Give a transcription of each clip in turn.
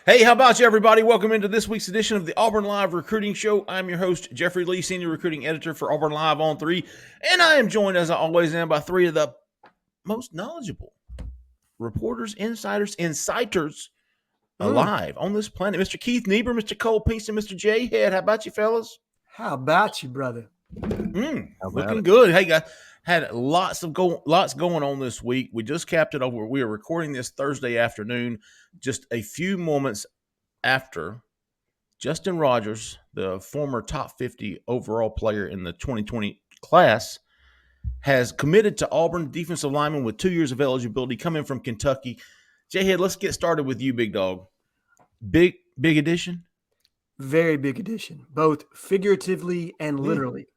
Hey, how about you, everybody? Welcome into this week's edition of the Auburn Live Recruiting Show. I'm your host, Jeffrey Lee, Senior Recruiting Editor for Auburn Live on 3, and I am joined, as I always am, by three of the most knowledgeable reporters, insiders, inciters alive on this planet. Mr. Keith Niebuhr, Mr. Cole Pinkston, Mr. Jhead. How about you, fellas? How about you, brother? Looking good. Hey, guys, had lots going on this week. We just capped it over. We are recording this Thursday afternoon, just a few moments after Justin Rogers, the former top 50 overall player in the 2020 class, has committed to Auburn, defensive lineman with 2 years of eligibility, coming from Kentucky. Jhead, let's get started with you, big dog. Big addition? Very big addition, both figuratively and literally.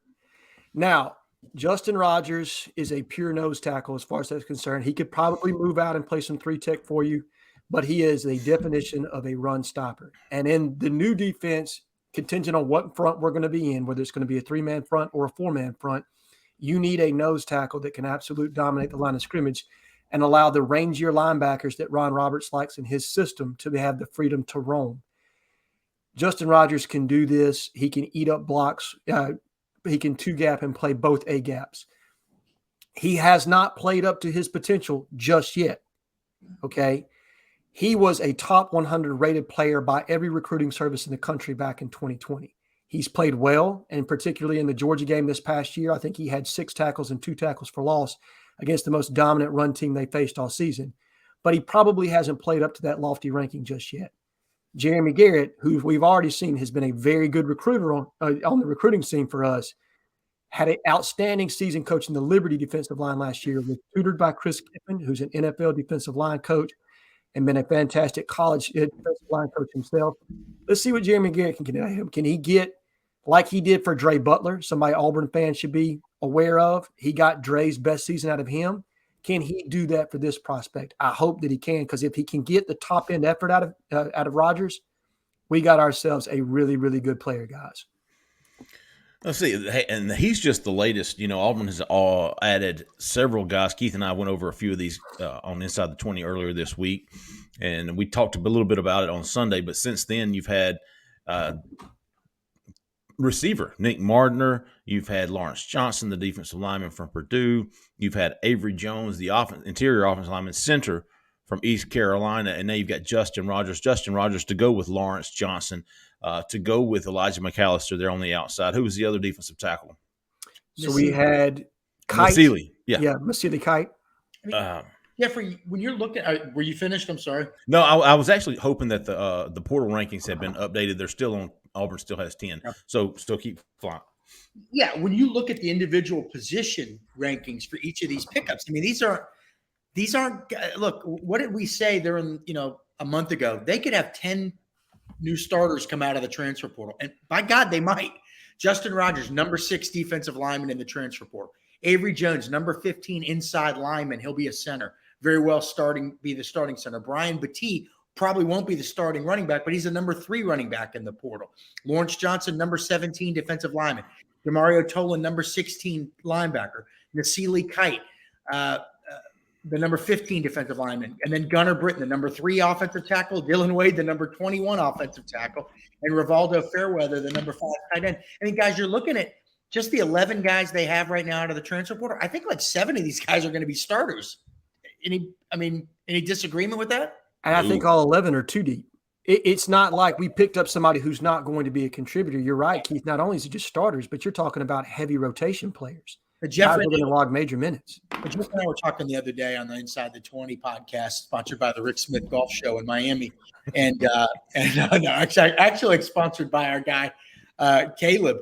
Now, Justin Rogers is a pure nose tackle as far as that's concerned. He could probably move out and play some 3-tech for you, but he is a definition of a run stopper. And in the new defense, contingent on what front we're going to be in, whether it's going to be a 3-man front or a 4-man front, you need a nose tackle that can absolutely dominate the line of scrimmage and allow the rangier linebackers that Ron Roberts likes in his system to have the freedom to roam. Justin Rogers can do this. He can eat up blocks. He can two-gap and play both A-gaps. He has not played up to his potential just yet, okay? He was a top 100 rated player by every recruiting service in the country back in 2020. He's played well, and particularly in the Georgia game this past year, I think he had 6 tackles and 2 tackles for loss against the most dominant run team they faced all season. But he probably hasn't played up to that lofty ranking just yet. Jeremy Garrett, who we've already seen has been a very good recruiter on the recruiting scene for us, had an outstanding season coaching the Liberty defensive line last year, was tutored by Chris Kiffin, who's an NFL defensive line coach, and been a fantastic college defensive line coach himself. Let's see what Jeremy Garrett can get out of him. Can he get, like he did for Dre Butler, somebody Auburn fans should be aware of? He got Dre's best season out of him. Can he do that for this prospect? I hope that he can, because if he can get the top-end effort out of Rogers, we got ourselves a really, really good player, guys. Let's see, and he's just the latest. You know, Auburn has added several guys. Keith and I went over a few of these on Inside the 20 earlier this week, and we talked a little bit about it on Sunday. But since then, you've had receiver Nick Mardner, you've had Lawrence Johnson, the defensive lineman from Purdue, you've had Avery Jones, the interior offensive lineman center from East Carolina, and now you've got Justin Rogers to go with Lawrence Johnson, to go with Elijah McAllister there on the outside. Who was the other defensive tackle? So we had Kite. Masili. Masili Kite. Jeffrey, when you're looking, were you finished? I'm sorry. No, I was actually hoping that the portal rankings had been updated. They're still on. Auburn still has 10, so still keep flying. Yeah, when you look at the individual position rankings for each of these pickups, I mean, these aren't. Look, what did we say there in a month ago? They could have 10 new starters come out of the transfer portal, and by God, they might. Justin Rogers, number 6 defensive lineman in the transfer portal. Avery Jones, number 15 inside lineman. He'll be a center. Very well be the starting center. Brian Battie probably won't be the starting running back, but he's a number 3 running back in the portal. Lawrence Johnson, number 17 defensive lineman. Demario Tolan, number 16 linebacker. Nasili Kite, the number 15 defensive lineman. And then Gunnar Britton, the number 3 offensive tackle. Dylan Wade, the number 21 offensive tackle. And Rivaldo Fairweather, the number 5 tight end. I mean, guys, you're looking at just the 11 guys they have right now out of the transfer portal. I think like 7 of these guys are going to be starters. Any disagreement with that? And I think all 11 are too deep. It's not like we picked up somebody who's not going to be a contributor. You're right, Keith. Not only is it just starters, but you're talking about heavy rotation players. Jeff, they're going to log major minutes. Jeff and I were talking the other day on the Inside the 20 podcast, sponsored by the Rick Smith Golf Show in Miami, and actually sponsored by our guy Caleb.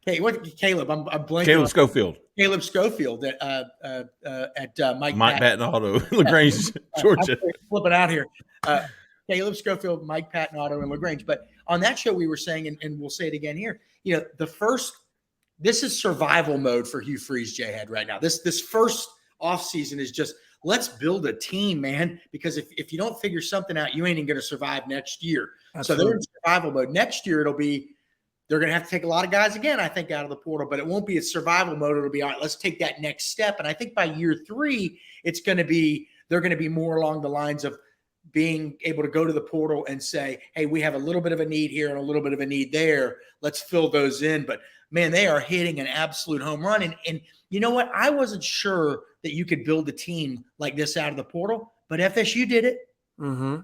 Caleb, I'm blanking. Caleb Schofield. Caleb Schofield at Mike Patton Auto, LaGrange, Georgia. Flipping out here. Caleb Schofield, Mike Patton Auto, and LaGrange. But on that show, we were saying, and we'll say it again here, this is survival mode for Hugh Freeze Jhead right now. This first offseason is just, let's build a team, man, because if you don't figure something out, you ain't even going to survive next year. Absolutely. So they're in survival mode. Next year, they're going to have to take a lot of guys again, I think, out of the portal, but it won't be a survival mode. It'll be, all right, let's take that next step. And I think by year 3, they're going to be more along the lines of being able to go to the portal and say, hey, we have a little bit of a need here and a little bit of a need there. Let's fill those in. But man, they are hitting an absolute home run. And you know what? I wasn't sure that you could build a team like this out of the portal, but FSU did it. Mm-hmm.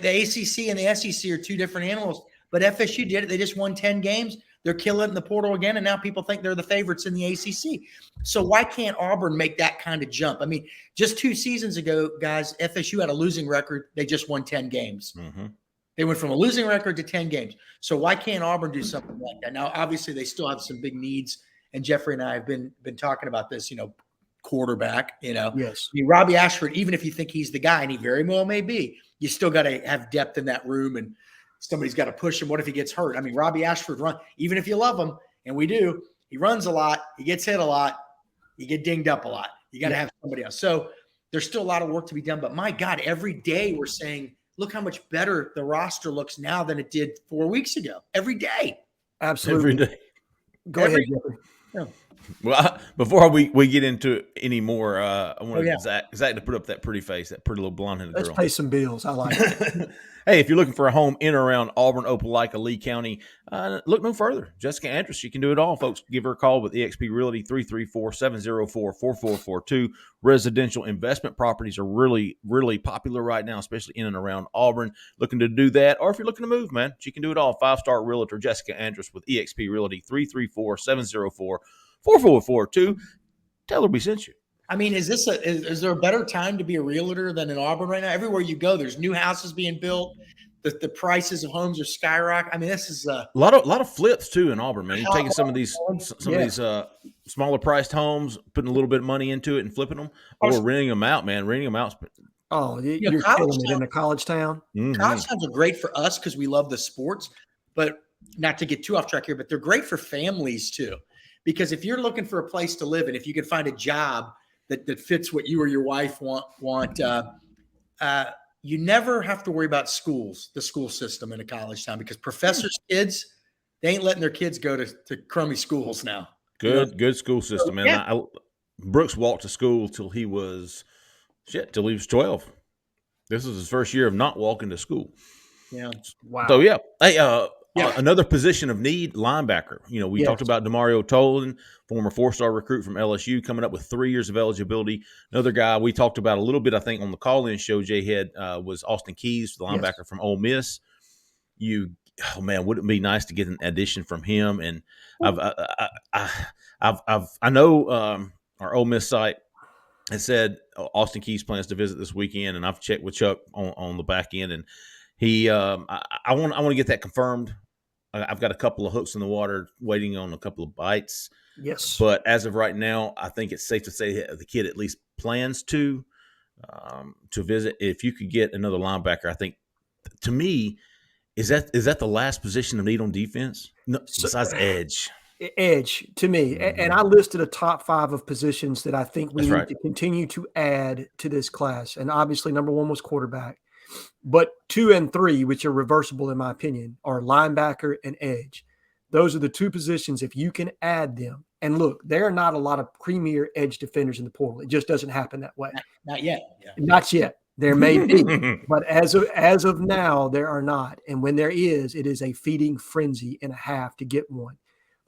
The ACC and the SEC are two different animals, but FSU did it. They just won 10 games. They're killing it in the portal again, and now people think they're the favorites in the ACC. So why can't Auburn make that kind of jump? I mean, just 2 seasons ago, guys, FSU had a losing record. They just won 10 games. Mm-hmm. They went from a losing record to 10 games. So why can't Auburn do something like that? Now, obviously, they still have some big needs, and Jeffrey and I have been talking about this, quarterback, Yes. I mean, Robbie Ashford, even if you think he's the guy, and he very well may be, you still got to have depth in that room, and somebody's got to push him. What if he gets hurt? I mean, Robbie Ashford even if you love him, and we do, he runs a lot, he gets hit a lot, you get dinged up a lot. You got to have somebody else. So there's still a lot of work to be done. But my God, every day we're saying, look how much better the roster looks now than it did 4 weeks ago. Every day. Absolutely. Every day. Go ahead, Jeffrey. Yeah. Well, before we get into any more, I want Oh, Zach to put up that pretty face, that pretty little blonde-headed Let's girl. pay some bills. I like it. Hey, if you're looking for a home in or around Auburn, Opelika, Lee County, look no further. Jessica Andrus, she can do it all, folks. Give her a call with eXp Realty, 334-704-4442. Residential investment properties are really, really popular right now, especially in and around Auburn. Looking to do that, or if you're looking to move, man, she can do it all. 5-star realtor Jessica Andrus with eXp Realty, 334-704-4442. Tell her we sent you. I mean, is there a better time to be a realtor than in Auburn right now? Everywhere you go, there's new houses being built. The prices of homes are skyrocketing. I mean, this is a lot of flips too in Auburn, man. You're taking some of these smaller priced homes, putting a little bit of money into it and flipping them, or renting them out, man. Renting them out. Oh, you're killing it in a college town. Mm-hmm. College towns are great for us because we love the sports, but not to get too off track here, but they're great for families too. Because if you're looking for a place to live and if you can find a job that fits what you or your wife want, you never have to worry about the school system in a college town, because professors' kids, they ain't letting their kids go to crummy schools now. Good school system, man. Yeah. Brooks walked to school till he was 12. This is his first year of not walking to school. Yeah. Wow. So yeah. Hey, another position of need, linebacker. We talked about Demario Tolan, former 4-star recruit from LSU, coming up with 3 years of eligibility. Another guy we talked about a little bit, I think, on the call-in show, Jhead, was Austin Keys, the linebacker from Ole Miss. Wouldn't it be nice to get an addition from him? And I know our Ole Miss site has said Austin Keys plans to visit this weekend, and I've checked with Chuck on the back end, and he, I want to get that confirmed. I've got a couple of hooks in the water, waiting on a couple of bites. Yes, but as of right now, I think it's safe to say that the kid at least plans to visit. If you could get another linebacker, I think, to me, is that the last position of need on defense? No, besides edge. Edge to me, and I listed a top 5 of positions that I think we need to continue to add to this class. And obviously, number 1 was quarterback. But 2 and 3, which are reversible in my opinion, are linebacker and edge. Those are the 2 positions. If you can add them, and look, there are not a lot of premier edge defenders in the portal. It just doesn't happen that way. Not yet. Yeah. Not yet. There may be, but as of now, there are not. And when there is, it is a feeding frenzy and a half to get one.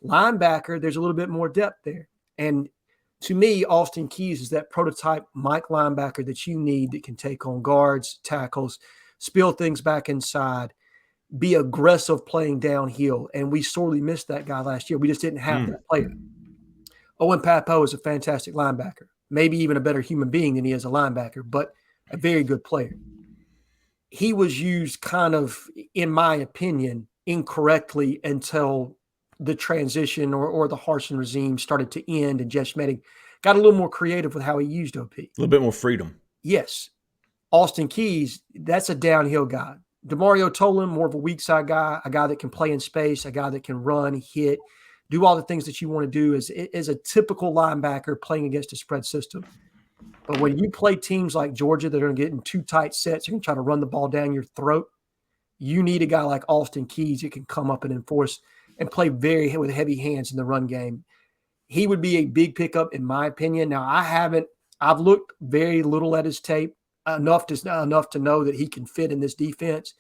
Linebacker, there's a little bit more depth there. And to me, Austin Keys is that prototype Mike linebacker that you need that can take on guards, tackles, spill things back inside, be aggressive playing downhill. And we sorely missed that guy last year. We just didn't have that player. Owen Papo is a fantastic linebacker, maybe even a better human being than he is a linebacker, but a very good player. He was used kind of, in my opinion, incorrectly until the transition or the Harsin regime started to end, and Jeff Schmedding got a little more creative with how he used OP. A little bit more freedom. Yes. Austin Keys, that's a downhill guy. Demario Tolan, more of a weak side guy, a guy that can play in space, a guy that can run, hit, do all the things that you want to do as a typical linebacker playing against a spread system. But when you play teams like Georgia that are going to get in 2 tight sets, you're going to try to run the ball down your throat, you need a guy like Austin Keys that can come up and enforce and play with heavy hands in the run game. He would be a big pickup in my opinion. Now, I've looked very little at his tape. enough to know that he can fit in this defense.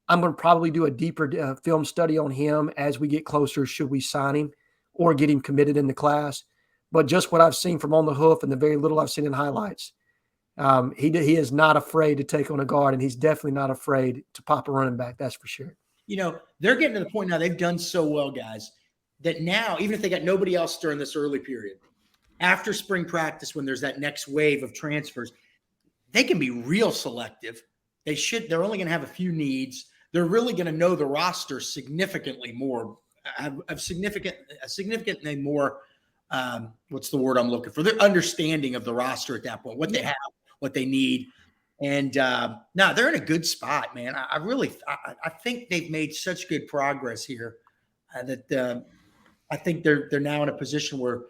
I'm going to probably do a deeper film study on him as we get closer. Should we sign him or get him committed in the class? But just what I've seen from on the hoof and the very little I've seen in highlights, he is not afraid to take on a guard, and he's definitely not afraid to pop a running back. That's for sure. They're getting to the point now, they've done so well, guys, that now, even if they got nobody else during this early period, after spring practice, when there's that next wave of transfers, they can be real selective. They're only going to have a few needs. They're really going to know the roster significantly more, significantly more. What's the word I'm looking for? Their understanding of the roster at that point, what they have, what they need. And no, they're in a good spot, man. I think they've made such good progress here that I think they're now in a position where,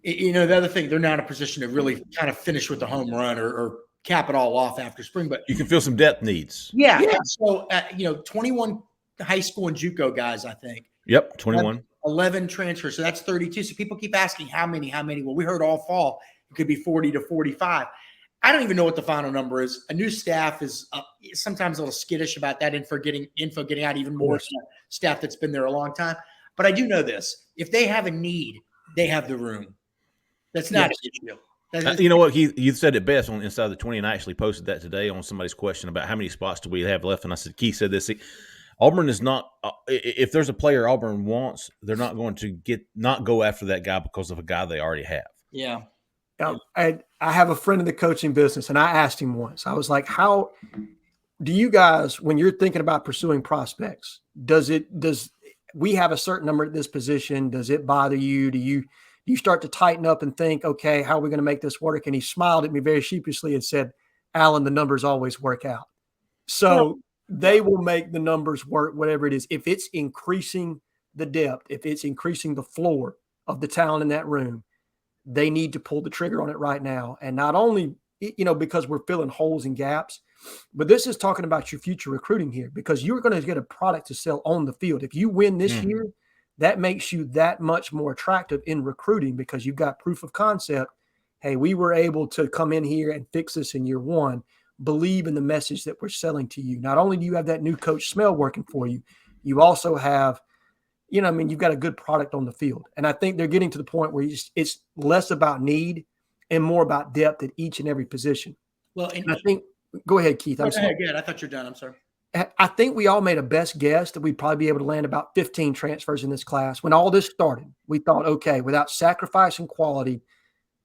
the other thing, they're now in a position to really kind of finish with the home run or cap it all off after spring. But you can feel some depth needs. Yeah. So, 21 high school and JUCO guys, I think. Yep, 21. 11 transfers. So that's 32. So people keep asking how many. Well, we heard all fall it could be 40 to 45. I don't even know what the final number is. A new staff is sometimes a little skittish about that info getting out even more staff that's been there a long time. But I do know this. If they have a need, they have the room. That's not an issue. You know what? You said it best on Inside the 20, and I actually posted that today on somebody's question about how many spots do we have left. And I said, Keith said this. Auburn is not if there's a player Auburn wants, they're not going to not go after that guy because of a guy they already have. Yeah. I have a friend in the coaching business, and I asked him once. I was like, how do you guys, when you're thinking about pursuing prospects, does we have a certain number at this position? Does it bother you? Do you start to tighten up and think, okay, how are we going to make this work? And he smiled at me very sheepishly and said, Alan, the numbers always work out. So they will make the numbers work, whatever it is. If it's increasing the depth, if it's increasing the floor of the talent in that room, they need to pull the trigger on it right now. And not only, because we're filling holes and gaps, but this is talking about your future recruiting here, because you're going to get a product to sell on the field. If you win this year, that makes you that much more attractive in recruiting because you've got proof of concept. Hey, we were able to come in here and fix this in year one. Believe in the message that we're selling to you. Not only do you have that new coach smell working for you, you also have, you've got a good product on the field. And I think they're getting to the point where it's less about need and more about depth at each and every position. Well, and I think, go ahead, Keith. I'm sorry. Good. I thought you're done. I'm sorry. I think we all made a best guess that we'd probably be able to land about 15 transfers in this class. When all this started, we thought, okay, without sacrificing quality,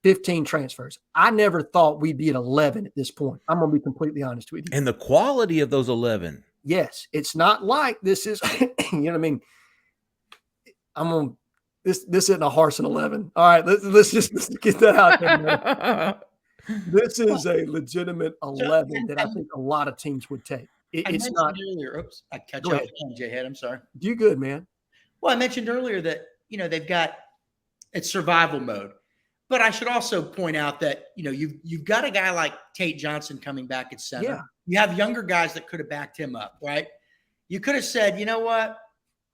15 transfers. I never thought we'd be at 11 at this point. I'm going to be completely honest with you. And the quality of those 11. Yes. It's not like this is, you know what I mean? This isn't a horse and 11. All right. Let's get that out there. This is a legitimate 11 that I think a lot of teams would take. It's not earlier. Oops, I cut you off, Jhead. I'm sorry. You good, man? Well, I mentioned earlier that they've got it's survival mode, but I should also point out that you've got a guy like Tate Johnson coming back at center. Yeah. You have younger guys that could have backed him up, right? You could have said, you know what?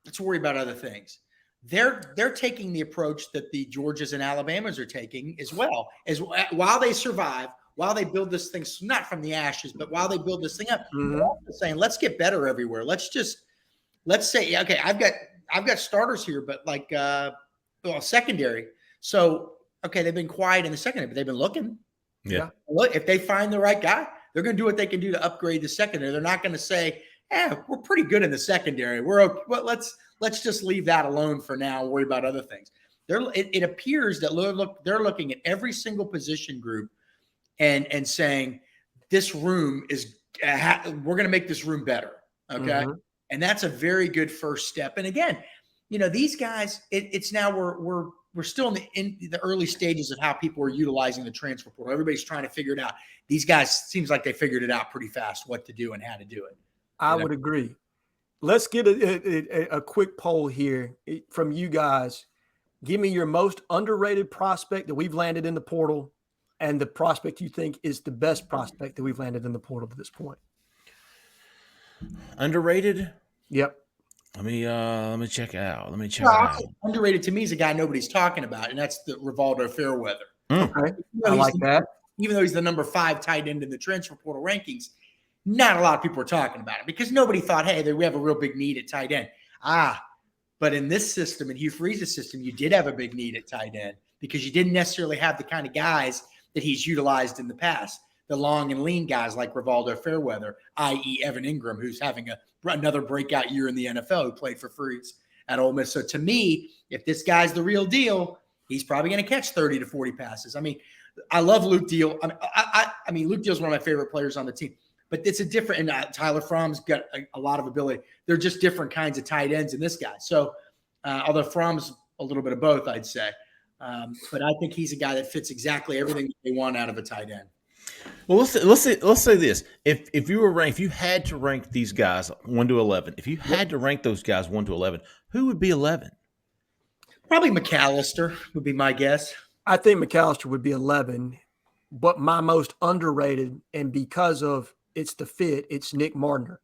Let's worry about other things. They're taking the approach that the Georgias and Alabamas are taking as well, as while they survive. While they build this thing, not from the ashes, but while they build this thing up, they're also saying, let's get better everywhere. Let's say, okay, I've got starters here, but secondary. So, okay, they've been quiet in the secondary, but they've been looking. Yeah. Look, if they find the right guy, they're going to do what they can do to upgrade the secondary. They're not going to say, we're pretty good in the secondary. We're okay. Well, let's just leave that alone for now and worry about other things. It appears that they're looking at every single position group and saying this room is we're going to make this room better. Okay. And that's a very good first step. And again, these guys, it's now we're still in the early stages of how people are utilizing the transfer portal. Everybody's trying to figure it out. These guys seems like they figured it out pretty fast, what to do and how to do it. I would agree. Let's get a quick poll here from you guys. Give me your most underrated prospect that we've landed in the portal and the prospect you think is the best prospect that we've landed in the portal to this point. Underrated? Yep. Let me check out. Underrated to me is a guy nobody's talking about, and that's the Rivaldo Fairweather. Okay. I like that. even though he's the number 5 tight end in the transfer portal rankings, not a lot of people were talking about it because nobody thought, hey, we have a real big need at tight end. But in this system, in Hugh Freeze's system, you did have a big need at tight end because you didn't necessarily have the kind of guys that he's utilized in the past. The long and lean guys like Rivaldo Fairweather, i.e. Evan Ingram, who's having another breakout year in the NFL, who played for Freeze at Ole Miss. So to me, if this guy's the real deal, he's probably going to catch 30 to 40 passes. I mean, I love Luke Deal. I mean, Luke Deal's one of my favorite players on the team. But it's a different, and Tyler Fromm's got a lot of ability. They're just different kinds of tight ends in this guy. So, although Fromm's a little bit of both, I'd say. But I think he's a guy that fits exactly everything that they want out of a tight end. Well, let's say this: if you had to rank these guys 1 to 11, if you had to rank those guys 1 to 11, who would be 11? Probably McAllister would be my guess. I think McAllister would be 11, but my most underrated, and because of it's the fit, it's Nick Mardner.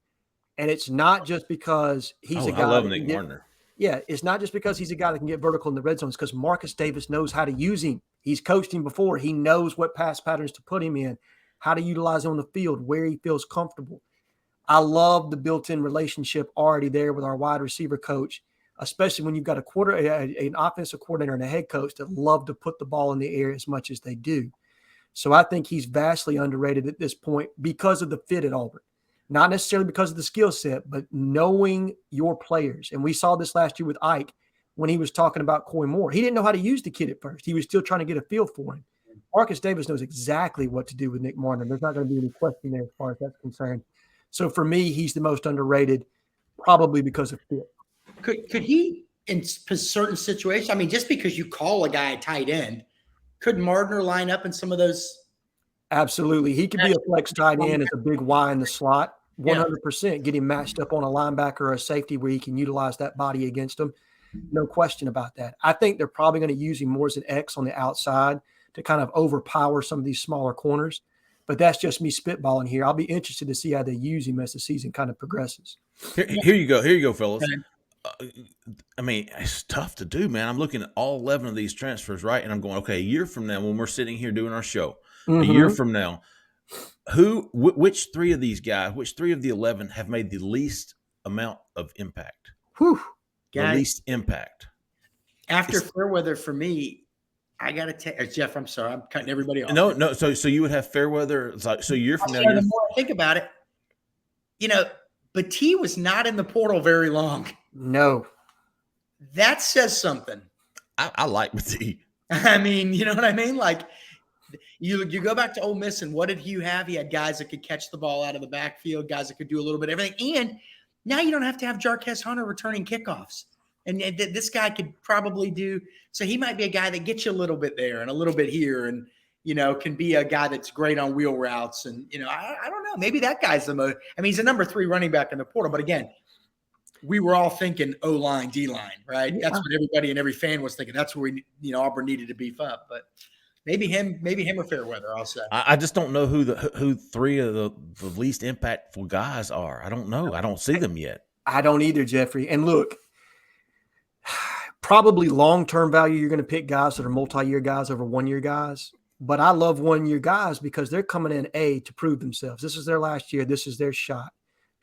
And it's not just because he's a guy. I love Nick Mardner. Yeah, it's not just because he's a guy that can get vertical in the red zone. It's because Marcus Davis knows how to use him. He's coached him before. He knows what pass patterns to put him in, how to utilize him on the field, where he feels comfortable. I love the built-in relationship already there with our wide receiver coach, especially when you've got an offensive coordinator and a head coach that love to put the ball in the air as much as they do. So I think he's vastly underrated at this point because of the fit at Auburn. Not necessarily because of the skill set, but knowing your players. And we saw this last year with Ike when he was talking about Coy Moore. He didn't know how to use the kid at first. He was still trying to get a feel for him. Marcus Davis knows exactly what to do with Nick Martin. There's not going to be any question there as far as that's concerned. So for me, he's the most underrated, probably because of fit. Could he, in certain situations, I mean, just because you call a guy a tight end, could Mardner line up in some of those? Absolutely. He could be a flex tight end as a big Y in the slot. 100% get him matched up on a linebacker or a safety where he can utilize that body against him. No question about that. I think they're probably going to use him more as an X on the outside to kind of overpower some of these smaller corners. But that's just me spitballing here. I'll be interested to see how they use him as the season kind of progresses. Here you go. Here you go, fellas. I mean, it's tough to do, man. I'm looking at all 11 of these transfers, right? And I'm going, okay, a year from now when we're sitting here doing our show, a year from now, which 3 of these guys, which 3 of the 11 have made the least amount of impact? Whew. The least impact. After Fairweather, for me, I got to take Jeff. I'm sorry, I'm cutting everybody off. No. So you would have Fairweather. So a year from now, the more I think about it, but T was not in the portal very long. No, that says something. I like T. I mean, you know what I mean? Like you go back to Ole Miss, and what did Hugh have? He had guys that could catch the ball out of the backfield, guys that could do a little bit of everything, and now you don't have to have Jarquez Hunter returning kickoffs. And this guy could probably do – so he might be a guy that gets you a little bit there and a little bit here and, can be a guy that's great on wheel routes. And, I don't know. Maybe that guy's the most – I mean, he's a number 3 running back in the portal. But, again, we were all thinking O-line, D-line, right? Yeah. That's what everybody and every fan was thinking. That's where Auburn needed to beef up. But maybe him or Fairweather, I'll say. I just don't know who 3 of the least impactful guys are. I don't know. I don't see them yet. I don't either, Jeffrey. And, look – probably long-term value, you're going to pick guys that are multi-year guys over one-year guys. But I love one-year guys because they're coming in, A, to prove themselves. This is their last year. This is their shot.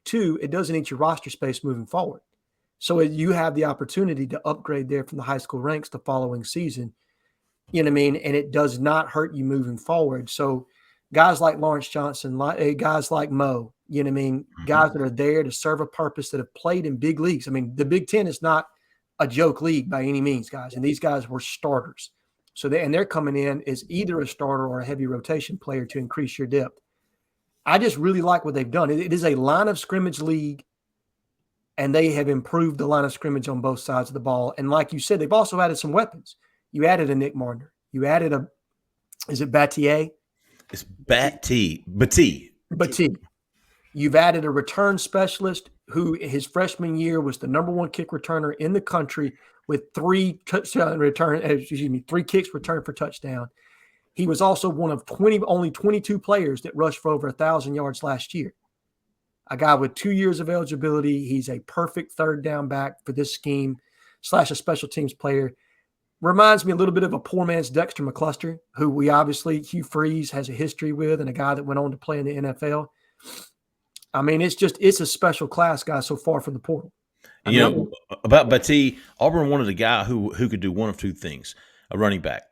2, it doesn't eat your roster space moving forward. So you have the opportunity to upgrade there from the high school ranks the following season. You know what I mean? And it does not hurt you moving forward. So guys like Lawrence Johnson, guys like Mo, you know what I mean? Guys that are there to serve a purpose that have played in big leagues. I mean, the Big Ten is not a joke league by any means, guys. And these guys were starters. So they're coming in as either a starter or a heavy rotation player to increase your depth. I just really like what they've done. It is a line of scrimmage league, and they have improved the line of scrimmage on both sides of the ball. And like you said, they've also added some weapons. You added a Nick Marner. You added is it Battier? It's Battie. You've added a return specialist who his freshman year was the number 1 kick returner in the country with 3 kicks returned for touchdown. He was also one of only 22 players that rushed for over 1,000 yards last year. A guy with 2 years of eligibility. He's a perfect third down back for this scheme / a special teams player. Reminds me a little bit of a poor man's Dexter McCluster, who we obviously Hugh Freeze has a history with, and a guy that went on to play in the NFL. I mean, it's a special class guy so far from the portal. About Battie, Auburn wanted a guy who could do one of two things: a running back.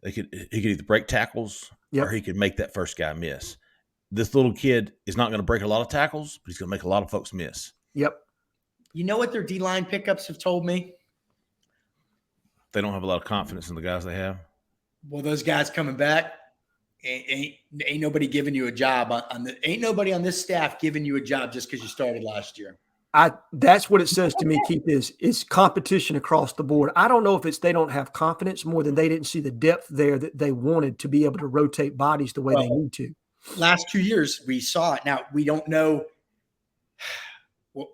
He could either break tackles or he could make that first guy miss. This little kid is not going to break a lot of tackles, but he's going to make a lot of folks miss. Yep. You know what their D-line pickups have told me? They don't have a lot of confidence in the guys they have. Well, those guys coming back, ain't nobody giving you a job ain't nobody on this staff giving you a job just because you started last year. That's what it says to me, Keith, is competition across the board. I don't know if it's they don't have confidence more than they didn't see the depth there that they wanted to be able to rotate bodies the way they need to. Last 2 years, we saw it. Now, we don't know.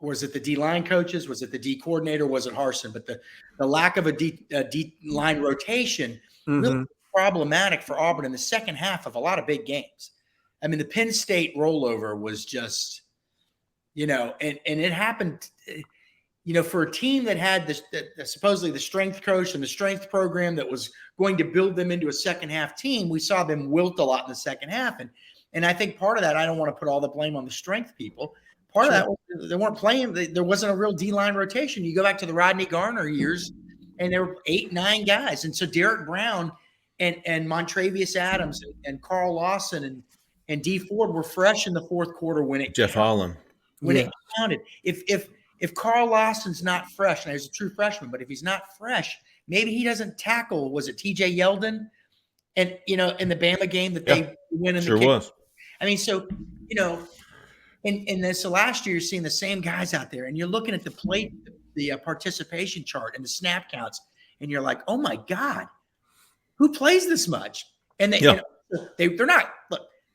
Was it the D-line coaches? Was it the D coordinator? Was it Harsin? But the lack of a D-line rotation really problematic for Auburn in the second half of a lot of big games. I mean, the Penn State rollover was just, and it happened, for a team that had supposedly the strength coach and the strength program that was going to build them into a second half team. We saw them wilt a lot in the second half. And I think part of that, I don't want to put all the blame on the strength people. Part of that was they weren't playing. There wasn't a real D-line rotation. You go back to the Rodney Garner years, and there were 8, 9 guys. And so Derek Brown and Montravius Adams and Carl Lawson and D Ford were fresh in the fourth quarter when it Jeff Holland. When it counted. If Carl Lawson's not fresh, and he's a true freshman, but if he's not fresh, maybe he doesn't tackle. Was it TJ Yeldon? And in the Bama game that they win in the kick. Was. I mean, so in this last year, you're seeing the same guys out there, and you're looking at the participation chart and the snap counts, and you're like, oh my God, who plays this much? And they're not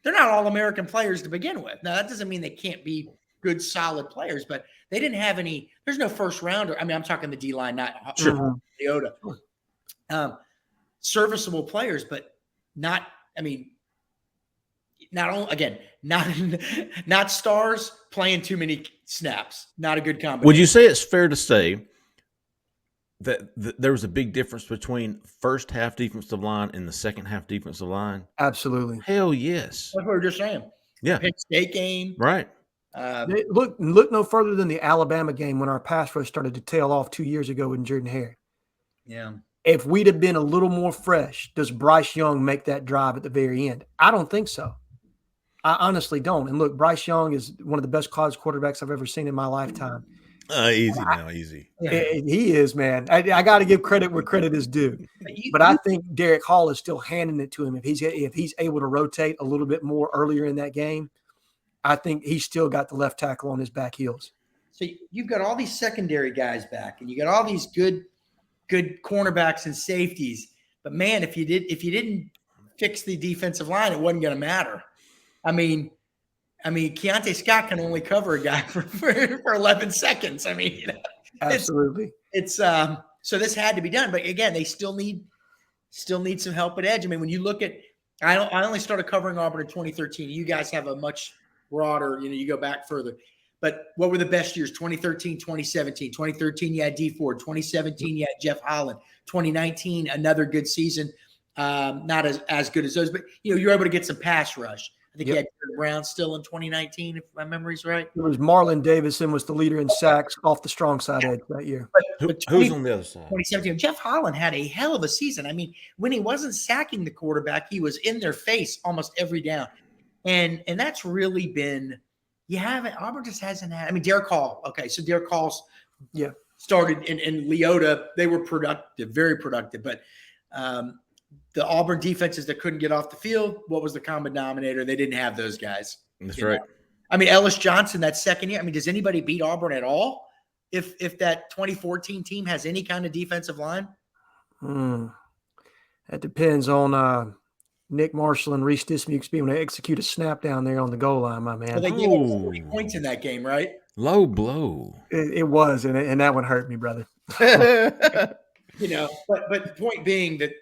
all-American players to begin with. Now, that doesn't mean they can't be good, solid players, but they didn't have any. There's no first rounder. I mean, I'm talking the D-line, not Leota. Serviceable players, but not. I mean, not stars playing too many snaps. Not a good combination. Would you say it's fair to say that there was a big difference between first half defensive line and the second half defensive line? Absolutely. Hell yes. That's what we were just saying. Yeah. Penn State game. Right. Look no further than the Alabama game when our pass rush started to tail off 2 years ago with Jordan Hare. Yeah. If we'd have been a little more fresh, does Bryce Young make that drive at the very end? I don't think so. I honestly don't. And look, Bryce Young is one of the best college quarterbacks I've ever seen in my lifetime. Easy now, easy. He is, man. I got to give credit where credit is due. But I think Derek Hall is still handing it to him. If he's able to rotate a little bit more earlier in that game, I think he's still got the left tackle on his back heels. So you've got all these secondary guys back, and you got all these good cornerbacks and safeties. But man, if you didn't fix the defensive line, it wasn't going to matter. I mean, Keontae Scott can only cover a guy for 11 seconds. I mean, absolutely. It's so this had to be done, but again, they still need some help at edge. I mean, when you look at, I only started covering Auburn in 2013. You guys have a much broader, you go back further. But what were the best years? 2013, 2017. 2013, you had D Ford. 2017, you had Jeff Holland. 2019, another good season. Not as good as those, but you're able to get some pass rush. I think you had Derek Brown still in 2019, if my memory's right. It was Marlon Davison was the leader in sacks off the strong side edge that year. But who's on the other side? 2017. Jeff Holland had a hell of a season. I mean, when he wasn't sacking the quarterback, he was in their face almost every down. And that's really been Auburn just hasn't had. I mean, Derek Hall. Okay, so Derek Hall's started in Leota. They were productive, very productive, but the Auburn defenses that couldn't get off the field, what was the common denominator? They didn't have those guys. That's right. I mean, Ellis Johnson, that second year. I mean, does anybody beat Auburn at all if that 2014 team has any kind of defensive line? That depends on Nick Marshall and Reese Dismukes being able to execute a snap down there on the goal line, my man. Well, they gave up 40 points in that game, right? Low blow. It was, and that one hurt me, brother. But the point being that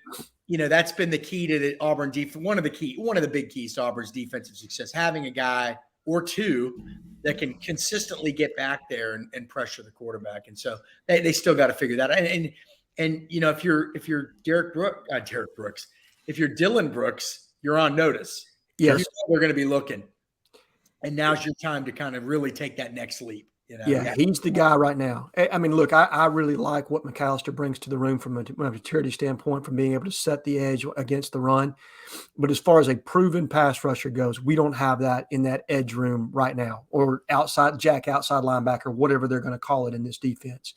that's been the key to the Auburn defense. One of the big keys to Auburn's defensive success, having a guy or two that can consistently get back there and pressure the quarterback. And so they still got to figure that out. And if you're Derek Brooks, if you're Dylan Brooks, you're on notice. Yes, they're going to be looking. And now's your time to kind of really take that next leap. Yeah, he's the guy right now. I mean, look, I really like what McAllister brings to the room from a maturity standpoint, from being able to set the edge against the run. But as far as a proven pass rusher goes, we don't have that in that edge room right now, or outside linebacker, whatever they're going to call it in this defense.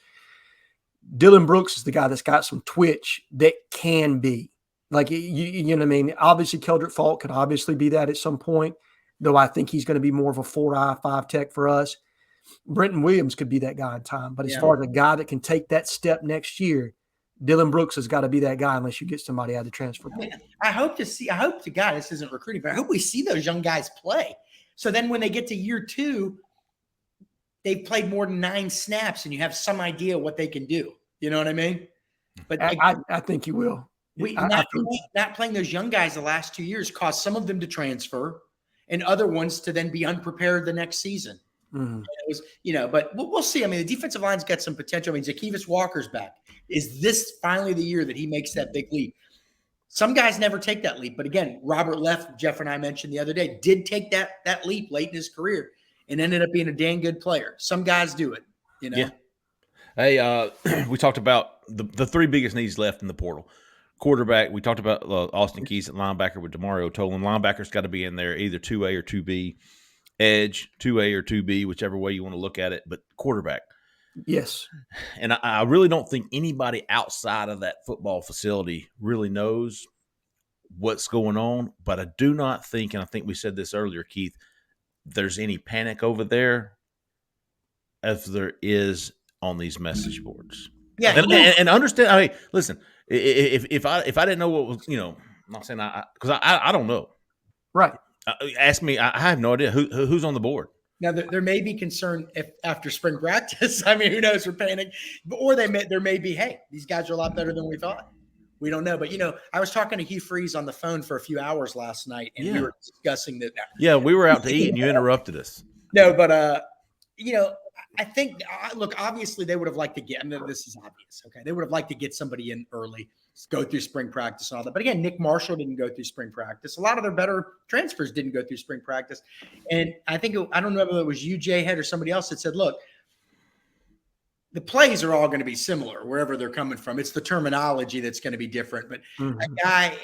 Dylan Brooks is the guy that's got some twitch that can be. Like, you know what I mean? Obviously, Keldrick Faulk could obviously be that at some point, though I think he's going to be more of a 4-eye, 5-tech for us. Brenton Williams could be that guy in time. But as far as a guy that can take that step next year, Dylan Brooks has got to be that guy unless you get somebody out of the transfer portal. I hope to God, this isn't recruiting, but I hope we see those young guys play. So then when they get to year 2, they've played more than 9 snaps and you have some idea what they can do. You know what I mean? But I think you will. Not playing those young guys the last 2 years caused some of them to transfer and other ones to then be unprepared the next season. Mm-hmm. It was, but we'll see. I mean, the defensive line's got some potential. I mean, Zacchaeus Walker's back. Is this finally the year that he makes that big leap? Some guys never take that leap. But again, Robert Leff, Jeff and I mentioned the other day, did take that leap late in his career and ended up being a dang good player. Some guys do it, Yeah. Hey, we talked about the 3 biggest needs left in the portal. Quarterback, we talked about Austin Keys at linebacker with Demario Tolan. Linebacker's got to be in there, either 2A or 2B. Edge, 2A or 2B, whichever way you want to look at it, but quarterback. Yes. And I really don't think anybody outside of that football facility really knows what's going on, but I do not think, and I think we said this earlier, Keith, there's any panic over there as there is on these message boards. Yeah. And understand, I mean, listen, if I didn't know what was, I'm not saying because I don't know. Right. Ask me. I have no idea who's on the board. Now there may be concern if after spring practice. I mean, who knows? We're panic, or there may be. Hey, these guys are a lot better than we thought. We don't know, but I was talking to Hugh Freeze on the phone for a few hours last night, and we were discussing that. Yeah, we were out to eat, and you interrupted us. No, but I think look, obviously they would have liked to get. I mean, this is obvious. Okay, they would have liked to get somebody in early, go through spring practice and all that. But again, Nick Marshall didn't go through spring practice. A lot of their better transfers didn't go through spring practice. And I think, I don't know whether it was you, Jhead, or somebody else that said, look, the plays are all going to be similar wherever they're coming from. It's the terminology that's going to be different. But a guy,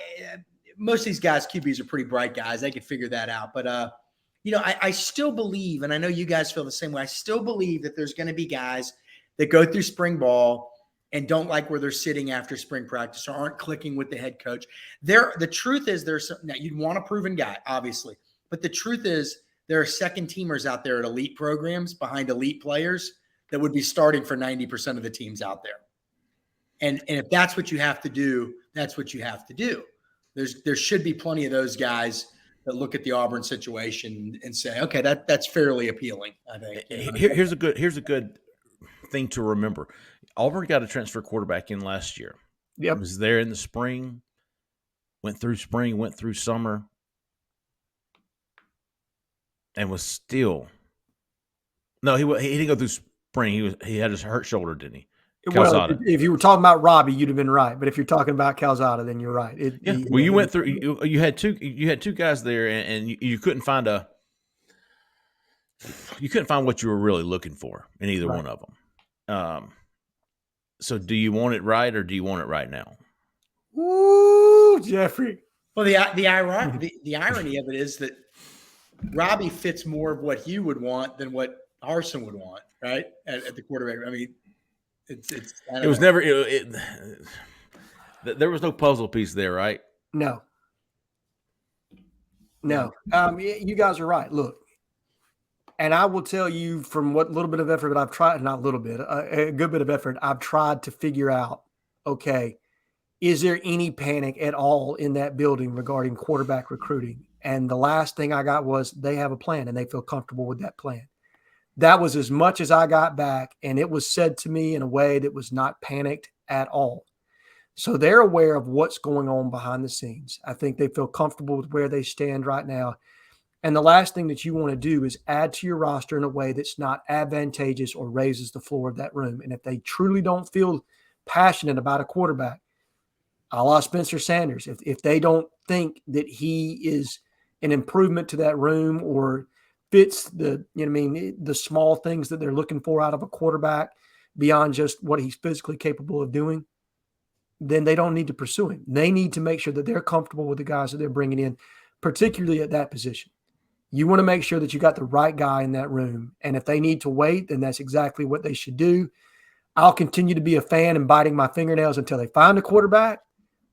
most of these guys, QBs are pretty bright guys. They can figure that out. But, I still believe, and I know you guys feel the same way, I still believe that there's going to be guys that go through spring ball and don't like where they're sitting after spring practice or aren't clicking with the head coach. The truth is now you'd want a proven guy, obviously, but the truth is there are second teamers out there at elite programs behind elite players that would be starting for 90% of the teams out there. And if that's what you have to do, that's what you have to do. There should be plenty of those guys that look at the Auburn situation and say, okay, that's fairly appealing, I think. Here's a good thing to remember. Auburn got a transfer quarterback in last year. Yep. He was there in the spring, went through summer, and was still – no, he didn't go through spring. He had his hurt shoulder, didn't he? Calzada. Well, if you were talking about Robbie, you'd have been right. But if you're talking about Calzada, then you're right. You went through – you had two guys there, and you couldn't find what you were really looking for in either one of them. So do you want it right or do you want it right now? Ooh, Jeffrey. Well, the irony of it is that Robbie fits more of what Hugh would want than what Harsin would want, right? At the quarterback. I mean, it was never. There was no puzzle piece there, right? No. You guys are right. Look. And I will tell you from what little bit of effort that I've tried, not a little bit, a good bit of effort, I've tried to figure out, okay, is there any panic at all in that building regarding quarterback recruiting? And the last thing I got was they have a plan and they feel comfortable with that plan. That was as much as I got back, and it was said to me in a way that was not panicked at all. So they're aware of what's going on behind the scenes. I think they feel comfortable with where they stand right now. And the last thing that you want to do is add to your roster in a way that's not advantageous or raises the floor of that room. And if they truly don't feel passionate about a quarterback, a la Spencer Sanders, if they don't think that he is an improvement to that room or fits the small things that they're looking for out of a quarterback beyond just what he's physically capable of doing, then they don't need to pursue him. They need to make sure that they're comfortable with the guys that they're bringing in, particularly at that position. You want to make sure that you got the right guy in that room. And if they need to wait, then that's exactly what they should do. I'll continue to be a fan and biting my fingernails until they find a quarterback.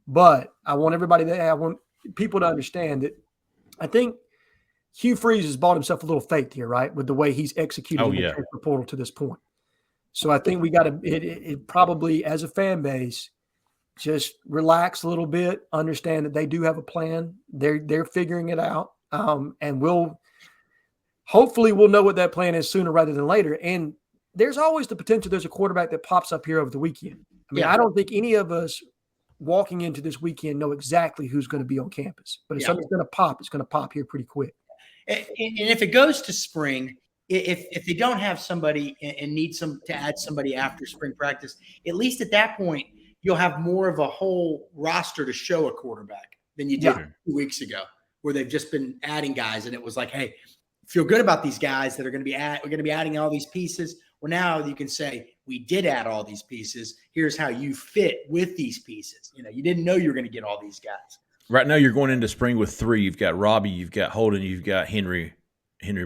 But I want people to understand that I think Hugh Freeze has bought himself a little faith here, right, with the way he's executed the transfer portal to this point. So I think we got to it probably, as a fan base, just relax a little bit, understand that they do have a plan. They're figuring it out. And hopefully we'll know what that plan is sooner rather than later. And there's always the potential there's a quarterback that pops up here over the weekend. I mean, I don't think any of us walking into this weekend know exactly who's going to be on campus. But if something's going to pop, it's going to pop here pretty quick. And if it goes to spring, if they don't have somebody and need to add somebody after spring practice, at least at that point, you'll have more of a whole roster to show a quarterback than you did 2 weeks ago, where they've just been adding guys. And it was like, hey, feel good about these guys that are going to we're going to be adding all these pieces. Well, now you can say, we did add all these pieces. Here's how you fit with these pieces. You didn't know you were going to get all these guys. Right now, you're going into spring with 3. You've got Robbie, you've got Holden, you've got Henry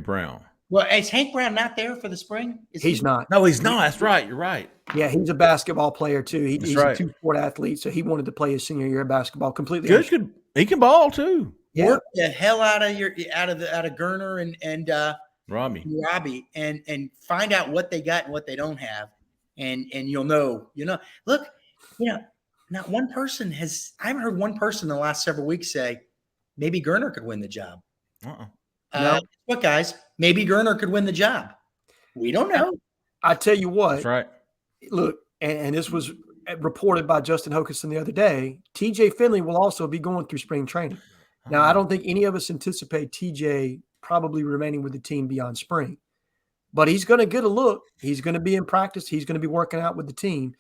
Brown. Well, is Hank Brown not there for the spring? He's not. No, he's not. That's right. You're right. Yeah, he's a basketball player too. He's a two-sport athlete, so he wanted to play his senior year of basketball completely. Good. He can ball too. Yeah. Work the hell out of Gerner and Robbie and find out what they got and what they don't have, and you'll know. Look, not one person I haven't heard one person in the last several weeks say maybe Gerner could win the job. No. What, guys? Maybe Gerner could win the job. We don't know. I tell you what. That's right. Look, and this was reported by Justin Hokanson the other day. TJ Finley will also be going through spring training. Now, I don't think any of us anticipate TJ probably remaining with the team beyond spring, but he's going to get a look. He's going to be in practice. He's going to be working out with the team.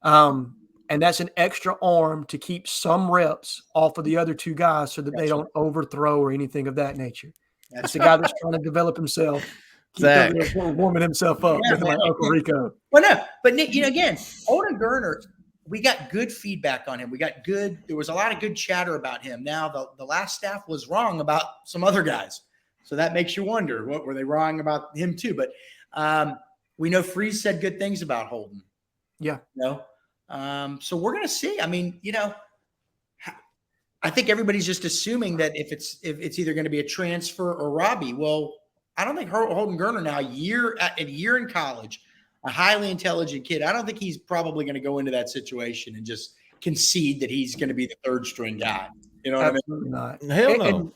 And that's an extra arm to keep some reps off of the other 2 guys so that they don't overthrow or anything of that nature. That's the guy that's trying to develop himself, warming himself up, like Uncle Rico. Well, no, but Nick, again, Olden Gerner, we got good feedback on him. There was a lot of good chatter about him. Now the last staff was wrong about some other guys. So that makes you wonder, what were they wrong about him too? But we know Freeze said good things about Holden. Yeah. So we're going to see. I mean, I think everybody's just assuming that if it's either going to be a transfer or Robbie. Well, I don't think Holden Gerner now, a year in college, a highly intelligent kid, I don't think he's probably going to go into that situation and just concede that he's going to be the 3rd string guy. You know what Absolutely I mean? Not. Hell no.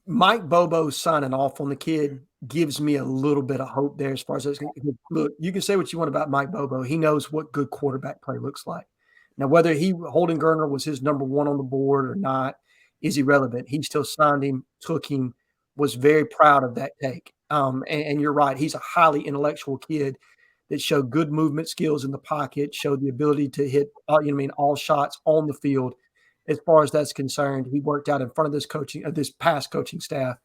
Mike Bobo signing off on the kid gives me a little bit of hope there as far as look, you can say what you want about Mike Bobo. He knows what good quarterback play looks like. Now, whether Holden Gerner was his number 1 on the board or not is irrelevant. He still signed him, took him, was very proud of that take. And you're right. He's a highly intellectual kid that showed good movement skills in the pocket, showed the ability to hit, all shots on the field. As far as that's concerned, he worked out in front of this past coaching staff.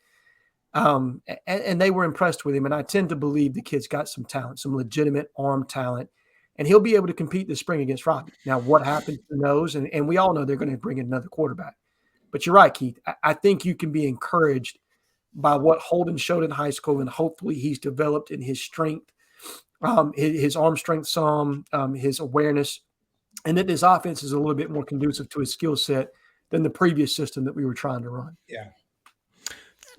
And they were impressed with him. And I tend to believe the kid's got some talent, some legitimate arm talent, and he'll be able to compete this spring against Robbie. Now, what happens, who knows? And we all know they're going to bring in another quarterback. But you're right, Keith. I think you can be encouraged by what Holden showed in high school, and hopefully he's developed in his strength, his arm strength some, his awareness, and that his offense is a little bit more conducive to his skill set than the previous system that we were trying to run. Yeah.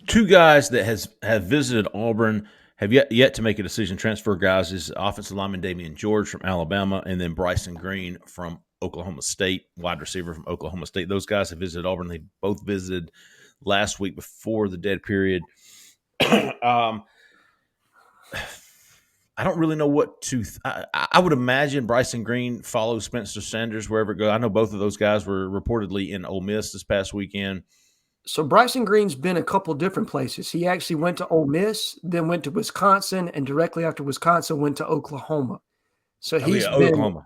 2 guys that have visited Auburn have yet to make a decision. Transfer guys is offensive lineman Damian George from Alabama, and then Bryson Green from Oklahoma State, wide receiver from Oklahoma State. Those guys have visited Auburn. They both visited last week before the dead period. I don't really know what to I would imagine Bryson Green follows Spencer Sanders wherever it goes. I know both of those guys were reportedly in Ole Miss this past weekend. So Bryson Green's been a couple different places. He actually went to Ole Miss, then went to Wisconsin, and directly after Wisconsin went to Oklahoma. So he's been Oklahoma.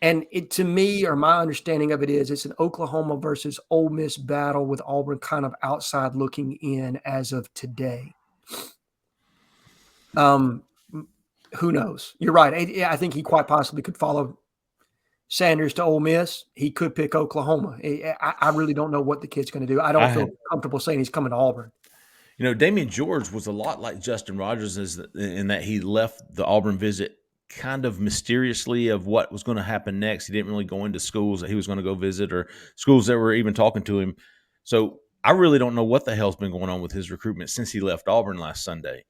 And to me, or my understanding of it is, it's an Oklahoma versus Ole Miss battle with Auburn kind of outside looking in as of today. Who knows? You're right. I think he quite possibly could follow Sanders to Ole Miss. He could pick Oklahoma. I really don't know what the kid's going to do. I don't feel comfortable saying he's coming to Auburn. Damian George was a lot like Justin Rogers in that he left the Auburn visit kind of mysteriously of what was going to happen next. He didn't really go into schools that he was going to go visit or schools that were even talking to him. So I really don't know what the hell's been going on with his recruitment since he left Auburn last Sunday.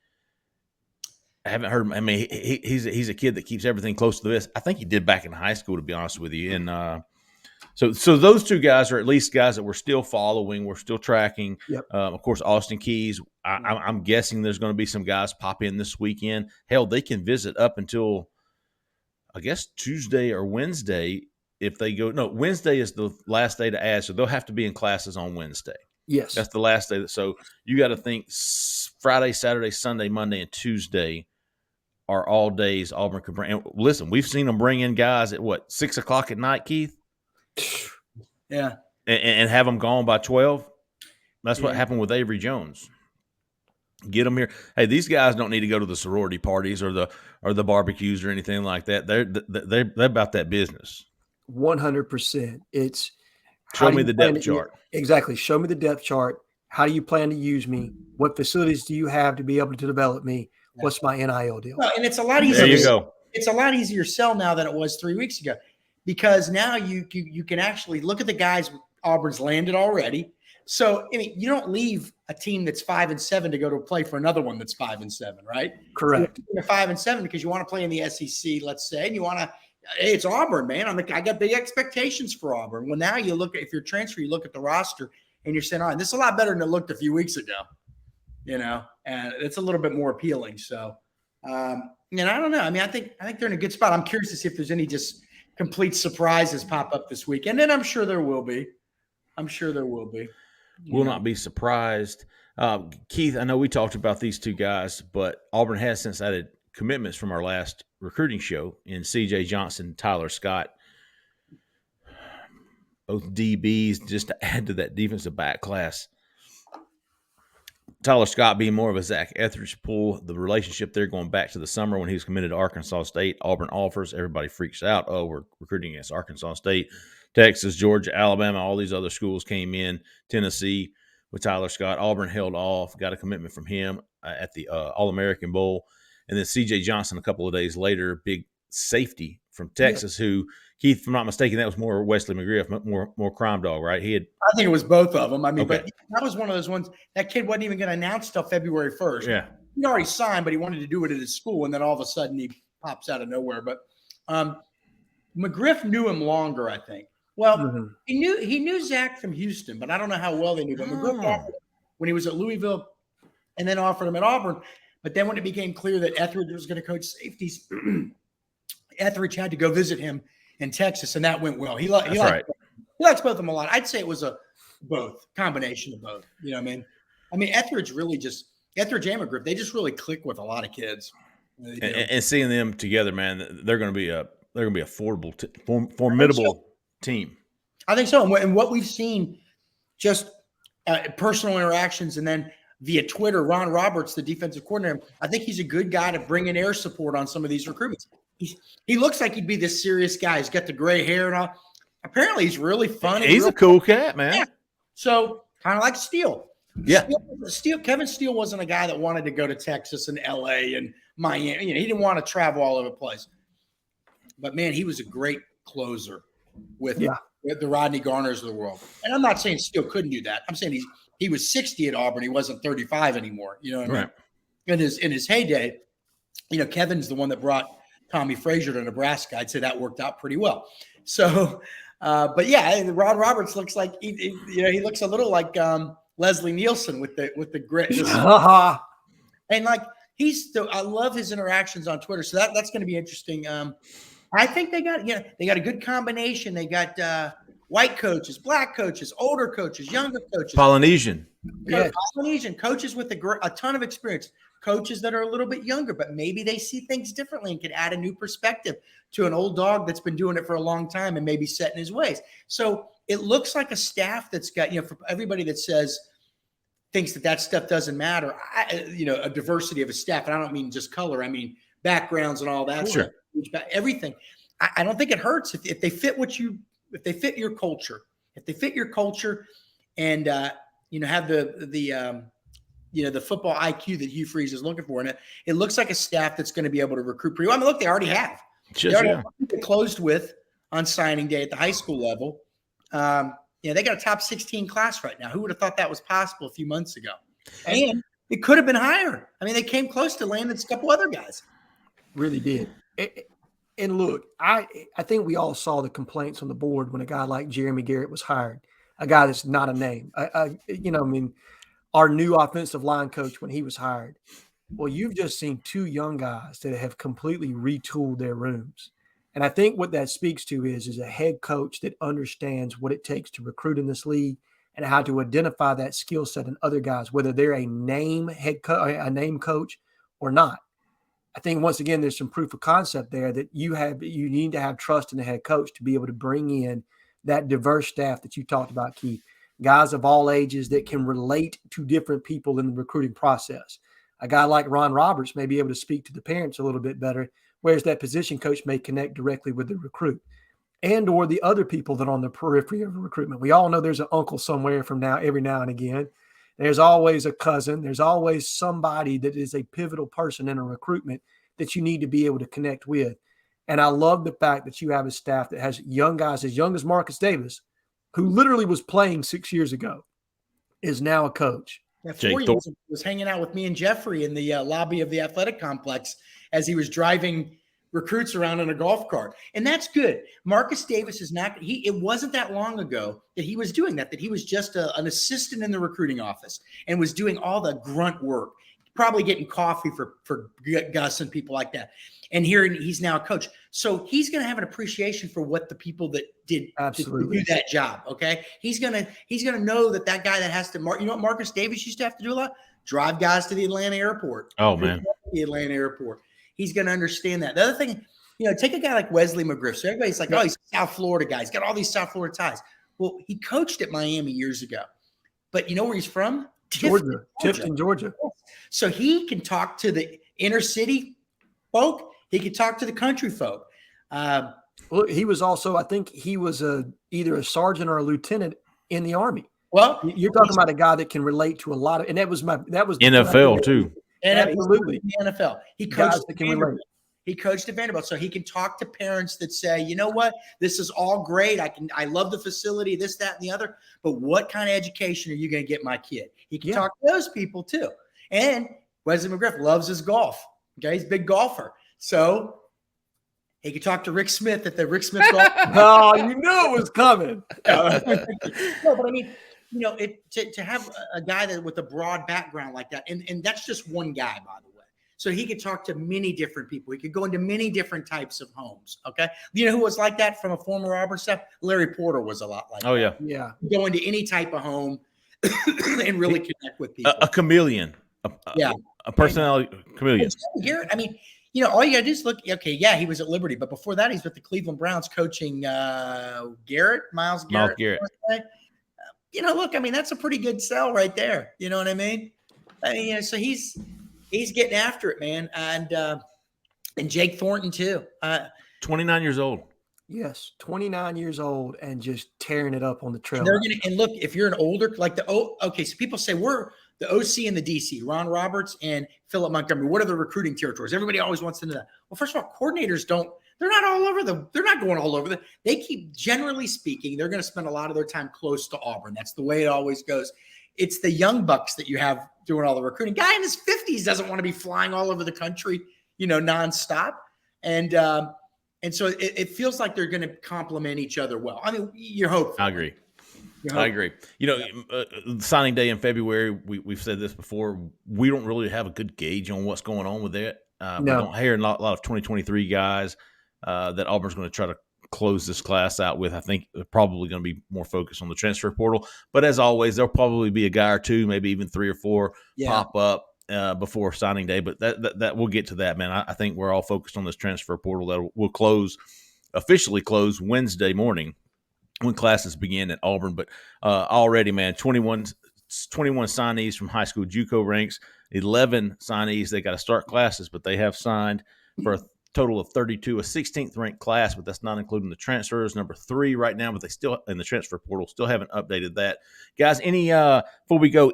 I haven't heard him. I mean, he's a kid that keeps everything close to the vest. I think he did back in high school, to be honest with you. And so those two guys are at least guys that we're still following. We're still tracking. Yep. Of course, Austin Keys. I'm guessing there's going to be some guys pop in this weekend. Hell, they can visit up until, I guess, Tuesday or Wednesday if they go. No, Wednesday is the last day to add, so they'll have to be in classes on Wednesday. Yes. That's the last day. So you got to think Friday, Saturday, Sunday, Monday, and Tuesday are all days Auburn could bring. And listen, we've seen them bring in guys at 6 o'clock at night, Keith? Yeah. And have them gone by 12. That's what happened with Avery Jones. Get them here. Hey, these guys don't need to go to the sorority parties or the barbecues or anything like that. They're about that business. 100%. It's show me the depth chart. Exactly. Show me the depth chart. How do you plan to use me? What facilities do you have to be able to develop me? What's my NIL deal? Well, and it's a lot easier. There you go. It's a lot easier sell now than it was 3 weeks ago, because now you can actually look at the guys Auburn's landed already. So I mean, you don't leave a team that's 5-7 to go to play for another one that's 5-7, right? Correct. You're 5-7 because you want to play in the SEC, let's say, and you want to. Hey, it's Auburn, man. I got big expectations for Auburn. Well, now you look at, if you're transferring, you look at the roster and you're saying, all right, this is a lot better than it looked a few weeks ago, and it's a little bit more appealing. So, I don't know. I mean, I think they're in a good spot. I'm curious to see if there's any just complete surprises pop up this weekend, and I'm sure there will be. Will not be surprised. Keith, I know we talked about these two guys, but Auburn has since added commitments from our last recruiting show in C.J. Johnson, Tyler Scott, both DBs, just to add to that defensive back class. Tyler Scott being more of a Zach Etheridge pull, the relationship there going back to the summer when he was committed to Arkansas State. Auburn offers, everybody freaks out. Oh, we're recruiting against Arkansas State, Texas, Georgia, Alabama, all these other schools came in, Tennessee with Tyler Scott. Auburn held off, got a commitment from him at the All-American Bowl. And then C.J. Johnson a couple of days later, big safety from Texas, who, Keith, if I'm not mistaken, that was more Wesley McGriff, more crime dog, right? I think it was both of them. I mean, but that was one of those ones, that kid wasn't even going to announce till February 1st. Yeah. He already signed, but he wanted to do it at his school, and then all of a sudden he pops out of nowhere. But McGriff knew him longer, I think. Well, he knew Zach from Houston, but I don't know how well they knew. But McGriff offered him when he was at Louisville, and then offered him at Auburn. But then when it became clear that Etheridge was going to coach safeties, Etheridge had to go visit him in Texas, and that went well. He likes both of them a lot. I'd say it was a combination of both. You know what I mean? I mean, Etheridge and McGriff, they just really click with a lot of kids. And seeing them together, man, they're going to be a formidable team. I think so. And what we've seen, just personal interactions, and then via Twitter, Ron Roberts, the defensive coordinator, I think he's a good guy to bring in air support on some of these recruitments. He looks like he'd be this serious guy. He's got the gray hair and all. Apparently, he's really funny. He's a cool cat, man. Yeah. So kind of like Steele. Yeah. Kevin Steele wasn't a guy that wanted to go to Texas and L.A. and Miami. He didn't want to travel all over the place. But, man, he was a great closer with the Rodney Garners of the world. And I'm not saying Steele couldn't do that. I'm saying he was 60 at Auburn. He wasn't 35 anymore. You know what I mean? In his heyday, Kevin's the one that brought Tommy Frazier to Nebraska. I'd say that worked out pretty well. So, but yeah, Ron Roberts looks like he looks a little like Leslie Nielsen with the grit. And like I love his interactions on Twitter. So that's going to be interesting. I think they got a good combination. They got white coaches, black coaches, older coaches, younger coaches, Polynesian coaches with a ton of experience. coaches that are a little bit younger, but maybe they see things differently and can add a new perspective to an old dog that's been doing it for a long time and maybe set in his ways. So it looks like a staff that's got, for everybody that thinks that stuff doesn't matter, a diversity of a staff. And I don't mean just color. I mean backgrounds and all that. Sure. Stuff, everything. I don't think it hurts if they fit if they fit your culture, and, have the football IQ that Hugh Freeze is looking for. And it looks like a staff that's going to be able to recruit pretty well. I mean, look, they already have. They closed with on signing day at the high school level. They got a top 16 class right now. Who would have thought that was possible a few months ago? And it could have been higher. I mean, they came close to landing a couple other guys. Really did. And look, I think we all saw the complaints on the board when a guy like Jeremy Garrett was hired, a guy that's not a name. Our new offensive line coach when he was hired. Well, you've just seen two young guys that have completely retooled their rooms. And I think what that speaks to is a head coach that understands what it takes to recruit in this league and how to identify that skill set in other guys, whether they're a name coach or not. I think once again, there's some proof of concept there that you need to have trust in the head coach to be able to bring in that diverse staff that you talked about, Keith. Guys of all ages that can relate to different people in the recruiting process. A guy like Ron Roberts may be able to speak to the parents a little bit better, whereas that position coach may connect directly with the recruit and or the other people that are on the periphery of recruitment. We all know there's an uncle somewhere every now and again. There's always a cousin. There's always somebody that is a pivotal person in a recruitment that you need to be able to connect with. And I love the fact that you have a staff that has young guys as young as Marcus Davis, who literally was playing 6 years ago, is now a coach. Yeah, 4 years was hanging out with me and Jeffrey in the lobby of the athletic complex as he was driving recruits around in a golf cart. And that's good. Marcus Davis is not – it wasn't that long ago that he was doing that he was just an assistant in the recruiting office and was doing all the grunt work, probably getting coffee for Gus and people like that. And here he's now a coach. So he's going to have an appreciation for what the people that did to do that job. Okay. He's going to know that guy that has to, you know what Marcus Davis used to have to do a lot? Drive guys to the Atlanta airport. Oh man. The Atlanta airport. He's going to understand that. The other thing, take a guy like Wesley McGriff. So everybody's like, oh, he's a South Florida guy. He's got all these South Florida ties. Well, he coached at Miami years ago, but you know where he's from? Tifton, Georgia. So he can talk to the inner city folk. He could talk to the country folk. Well, he was also, I think he was either a sergeant or a lieutenant in the Army. Well, you're talking about a guy that can relate to a lot of, and that was NFL too. Absolutely, the NFL. He coached that can relate. He coached at Vanderbilt, so he can talk to parents that say, you know what, this is all great. I love the facility, this, that, and the other. But what kind of education are you going to get my kid? He can talk to those people too. And Wesley McGriff loves his golf. Okay, he's a big golfer. So he could talk to Rick Smith at the Rick Smith golf. Oh, you knew it was coming. No, but I mean, to have a guy that with a broad background like that, and that's just one guy, by the way. So he could talk to many different people. He could go into many different types of homes. Okay. You know who was like that from a former Auburn staff? Larry Porter was a lot like that. Oh, yeah. Yeah. Go into any type of home and really connect with people. A chameleon. A personality chameleon. Garrett, I mean, all you got to do is look. Okay, yeah, he was at Liberty, but before that, he's with the Cleveland Browns coaching Miles Garrett. Miles Garrett. Look, I mean, that's a pretty good sell right there. You know what I mean? So he's getting after it, man, and Jake Thornton too. 29 years old. Yes, 29 years old and just tearing it up on the trail. And look, if you're an older, like so people say we're the OC and the DC, Ron Roberts and Philip Montgomery. What are the recruiting territories? Everybody always wants to know that. Well, first of all, coordinators they're not all over they're not going all over they keep, generally speaking, they're going to spend a lot of their time close to Auburn. That's the way it always goes. It's the young bucks that you have doing all the recruiting. Guy in his 50s doesn't want to be flying all over the country, nonstop. And so it feels like they're going to complement each other well. I mean, you're hopeful. I agree. Signing day in February, we've said this before, we don't really have a good gauge on what's going on with that. We don't hear a lot of 2023 guys that Auburn's going to try to close this class out with. I think they're probably going to be more focused on the transfer portal. But as always, there'll probably be a guy or two, maybe even 3 or 4 pop up before signing day, but that we'll get to that, man. I think we're all focused on this transfer portal that will officially close Wednesday morning when classes begin at Auburn. But already, man, 21 signees from high school JUCO ranks, 11 signees. They got to start classes, but they have signed for a total of 32, a 16th ranked class, but that's not including the transfers. Number 3 right now, but they still in the transfer portal, still haven't updated that. Guys, before we go,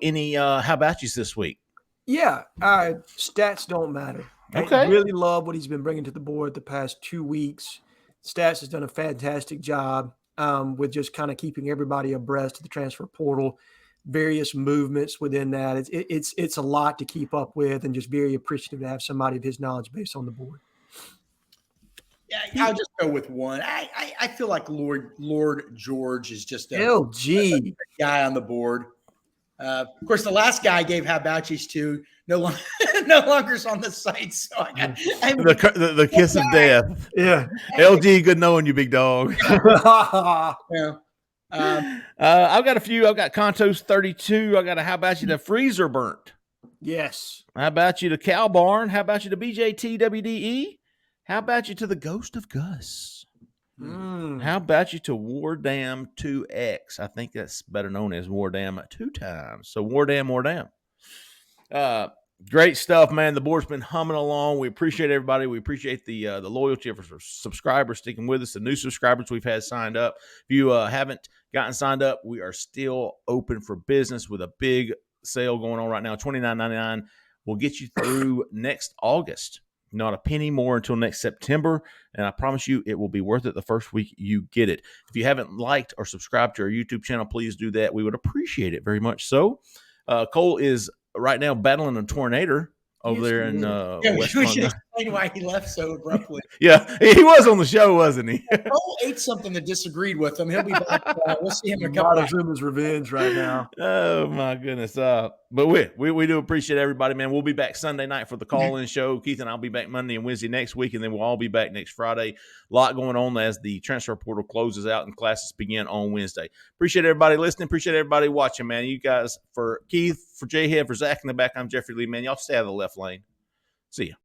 how about you this week? Yeah, stats don't matter. Okay. I really love what he's been bringing to the board the past 2 weeks. Stats has done a fantastic job with just kind of keeping everybody abreast of the transfer portal, various movements within that. It's a lot to keep up with, and just very appreciative to have somebody of his knowledge base on the board. Yeah, I'll just go with one. I feel like Lord George is just a LG guy on the board. Of course, the last guy I gave how about yous to no longer's on the site. So the kiss of death. Yeah, LG, good knowing you, big dog. Yeah. I've got a few. I've got Contos 32. I got a how about you to Freezer Burnt. Yes. How about you to Cow Barn? How about you to BJT WDE? How about you to the Ghost of Gus? How about you to Wardam 2X? I think that's better known as Wardam 2 times. So Wardam. Great stuff, man. The board's been humming along. We appreciate everybody. We appreciate the loyalty of our subscribers sticking with us, the new subscribers we've had signed up. If you haven't gotten signed up, we are still open for business with a big sale going on right now, $29.99. We'll get you through next August. Not a penny more until next September, and I promise you it will be worth it the first week you get it. If you haven't liked or subscribed to our YouTube channel, please do that. We would appreciate it very much. So Cole is right now battling a tornado over there in West we should explain why he left so abruptly. Yeah, he was on the show, wasn't he? Cole ate something that disagreed with him. He'll be back. We'll see him in a couple of Montezuma's revenge right now. Oh my goodness! But we do appreciate everybody, man. We'll be back Sunday night for the call-in show. Keith and I'll be back Monday and Wednesday next week, and then we'll all be back next Friday. A lot going on as the transfer portal closes out and classes begin on Wednesday. Appreciate everybody listening. Appreciate everybody watching, man. You guys, for Keith, for Jhead, for Zach in the back, I'm Jeffrey Lee, man. Y'all stay out of the left lane. See ya.